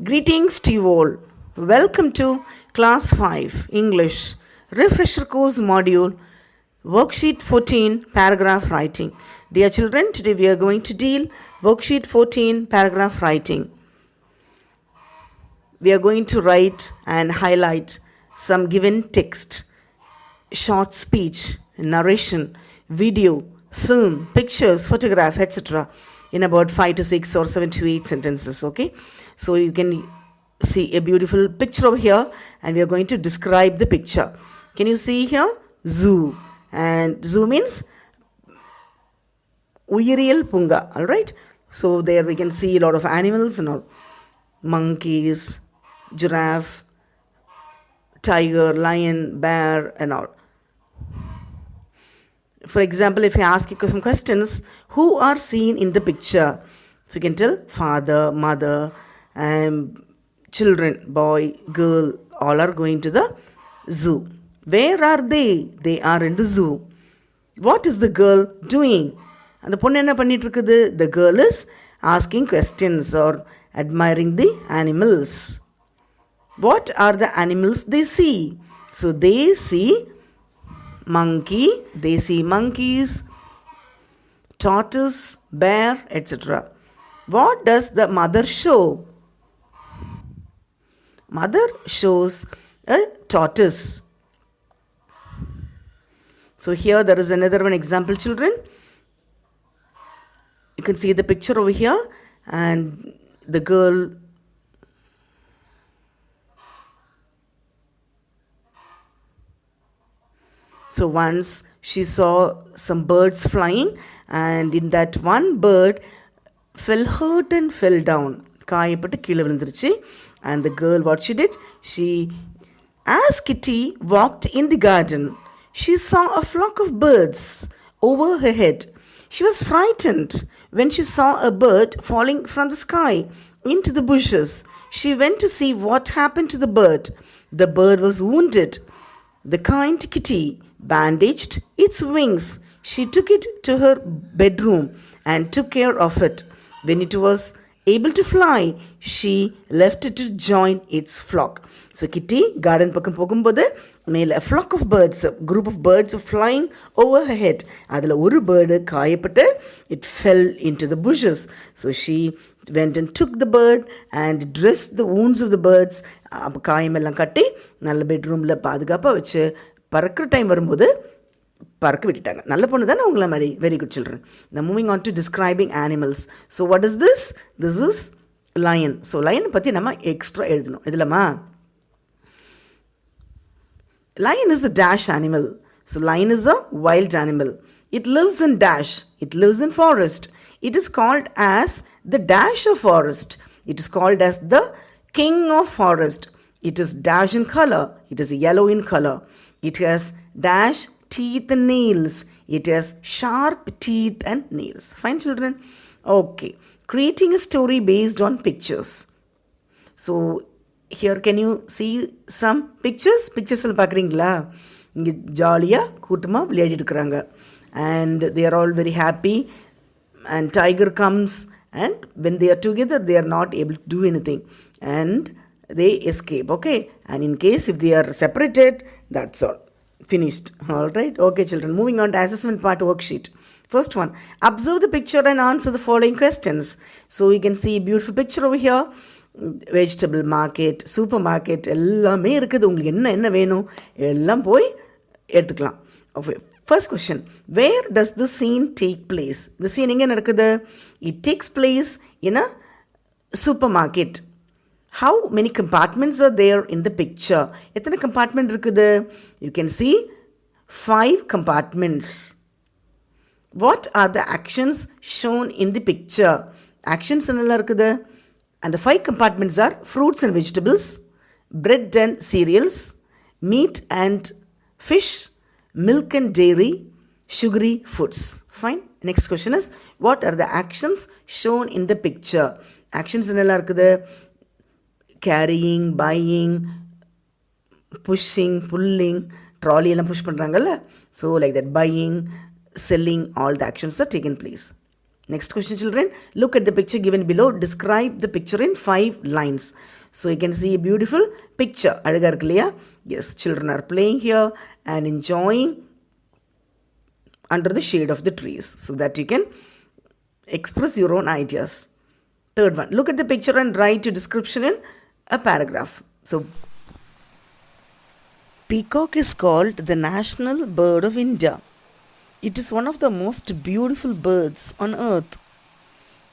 Greetings to you all. Welcome to Class 5 English Refresher Course Module Worksheet 14 Paragraph Writing. Dear children, today we are going to deal Worksheet 14 Paragraph Writing. We are going to write and highlight some given text, short speech, narration, video, film, pictures, photograph, etc. in about 5 to 6 or 7 to 8 sentences. Okay, so you can see a beautiful picture over here and we are going to describe the picture. Can you see here? Zoo. And zoo means Uyiriyal Punga. Alright, so there we can see a lot of animals and all. Monkeys, giraffe, tiger, lion, bear and all. For example, if I ask you some questions, who are seen in the picture? So you can tell father, mother, and children, boy, girl, all are going to the zoo. Where are they? They are in the zoo. What is the girl doing? And the girl is asking questions or admiring the animals. What are the animals they see? So they see monkey, they see monkeys, tortoise, bear, etc. What does the mother show? Mother shows a tortoise. So here there is another one example, children. You can see the picture over here and the girl So once she saw some birds flying and in that one bird fell hurt and fell down. And the girl, what she did? As Kitty walked in the garden, she saw a flock of birds over her head. She was frightened when she saw a bird falling from the sky into the bushes. She went to see what happened to the bird. The bird was wounded. The kind Kitty bandaged its wings. She took it to her bedroom and took care of it. When it was able to fly, she left it to join its flock. So Kitty, garden pakam pogumbodhu, a flock of birds, a group of birds were flying over her head. Adula oru bird kaayapatte, it fell into the bushes. So she went and took the bird and dressed the wounds of the birds. காயமெல்லாம் கட்டி நல்ல பெட்ரூமில் பாதுகாப்பாக வச்சு பறக்கிற time வரும்போது பறக்க விட்டுட்டாங்க. நல்ல பொண்ணு தானே உங்களை மாதிரி. Very good children. Now moving on to describing animals. So what is this? This is lion. So lion பற்றி நம்ம எக்ஸ்ட்ரா எழுதணும். இதுலமா lion is a dash animal. So lion is a wild animal. It lives in dash. It lives in forest. It is called as the dash of forest. It is called as the king of forest. It is dash in color. It is yellow in color. It has dash teeth and nails. It has sharp teeth and nails. Fine, children? Okay. Creating a story based on pictures. So, here can you see some pictures? Pictures எல்லாம் பார்க்குறீங்களா? இங்கே ஜாலியாக கூட்டமாக விளையாடிட்டு இருக்கிறாங்க. And they are all very happy. And tiger comes and when they are together, they are not able to do anything. And they escape, okay? And in case if they are separated, that's all. Finished. Alright? Okay, children. Moving on to assessment part worksheet. First one. Observe the picture and answer the following questions. So you can see a beautiful picture over here. Vegetable market, supermarket, எல்லாமே இருக்குது. உங்களுக்கு என்ன வேணும் எல்லாம் போய் எடுத்துக்கலாம். Okay. First question. Where does the scene take place? The scene எங்கே நடக்குது? It takes place in a supermarket. How many compartments are there in the picture? எத்தனை compartment இருக்குது? You can see 5 compartments. What are the actions shown in the picture? Actions என்னெல்லாம் இருக்குது? And the 5 compartments are fruits and vegetables, bread and cereals, meat and fish, milk and dairy, sugary foods. Fine. Next question is, what are the actions shown in the picture? Actions என்னெல்லாம் இருக்குது? Carrying, buying, pushing, pulling, trolley எல்லாம் push பண்ணுறாங்கல்ல. So like that, buying, selling, all the actions are taken place. Next question, children. Look at the picture given below. Describe the picture in 5 lines. So you can see a beautiful picture. Azhaga irukku illaya? Yes, children are playing here and enjoying under the shade of the trees, so that you can express your own ideas. Third one. Look at the picture and write your description in a paragraph. So, peacock is called the national bird of India. It is one of the most beautiful birds on earth.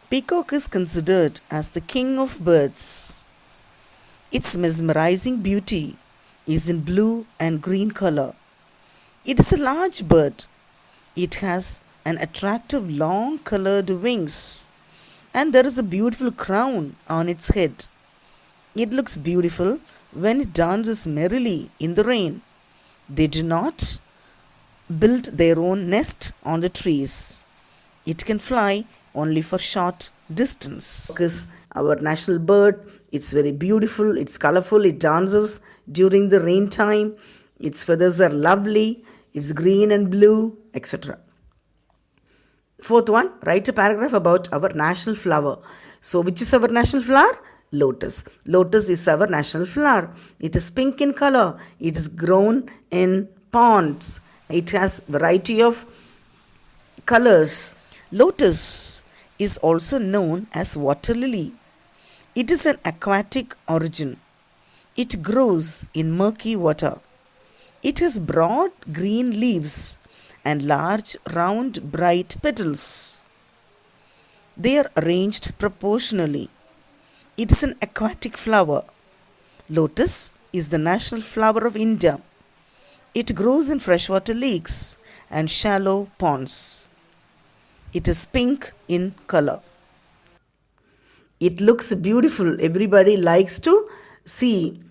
Peacock is considered as the king of birds. Its mesmerizing beauty is in blue and green color. It is a large bird. It has an attractive long colored wings, and there is a beautiful crown on its head. It looks beautiful when it dances merrily in the rain. They do not build their own nest on the trees. It can fly only for short distance. Because our national bird, it's very beautiful, it's colorful, it dances during the rain time, its feathers are lovely, it's green and blue, etc. Fourth one, write a paragraph about our national flower. So which is our national flower? Lotus. Lotus is our national flower. It is pink in color. It is grown in ponds. It has variety of colors. Lotus is also known as water lily. It is an aquatic origin. It grows in murky water. It has broad green leaves and large, round, bright petals. They are arranged proportionally. It is an aquatic flower. Lotus is the national flower of India. It grows in freshwater lakes and shallow ponds. It is pink in color. It looks beautiful. Everybody likes to see.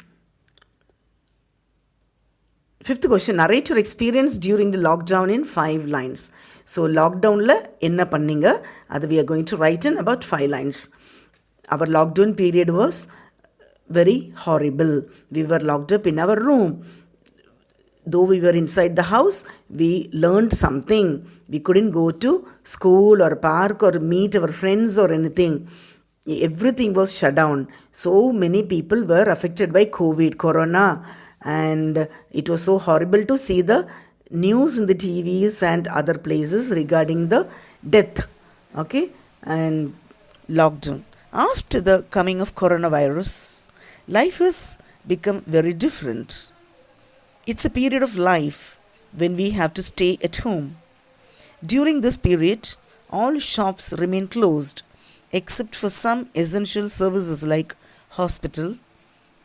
Fifth question, narrate your experience during the lockdown in 5 lines. So, lockdown la enna panninga, adu we are going to write in about 5 lines. Our lockdown period was very horrible. We were locked up in our room. Though we were inside the house, we learned something. We couldn't go to school or park or meet our friends or anything. Everything was shut down. So many people were affected by corona, and it was so horrible to see the news in the TVs and other places regarding the death, okay, and lockdown. After the coming of coronavirus, life has become very different. It's a period of life when we have to stay at home. During this period, all shops remain closed except for some essential services like hospital,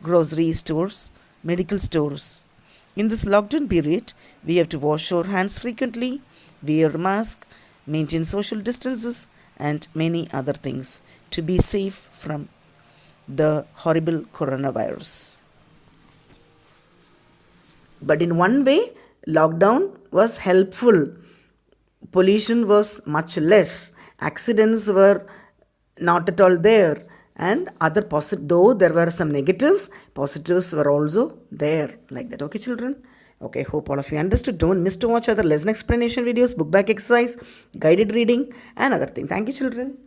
grocery stores, medical stores. In this lockdown period, we have to wash our hands frequently, wear a mask, maintain social distances, and many other things to be safe from the horrible coronavirus. But in one way, lockdown was helpful. Pollution was much less. Accidents were not at all there. And though there were some negatives, positives were also there. Like that. Okay, children? Okay, hope all of you understood. Don't miss to watch other lesson explanation videos, book back exercise, guided reading, and other things. Thank you, children.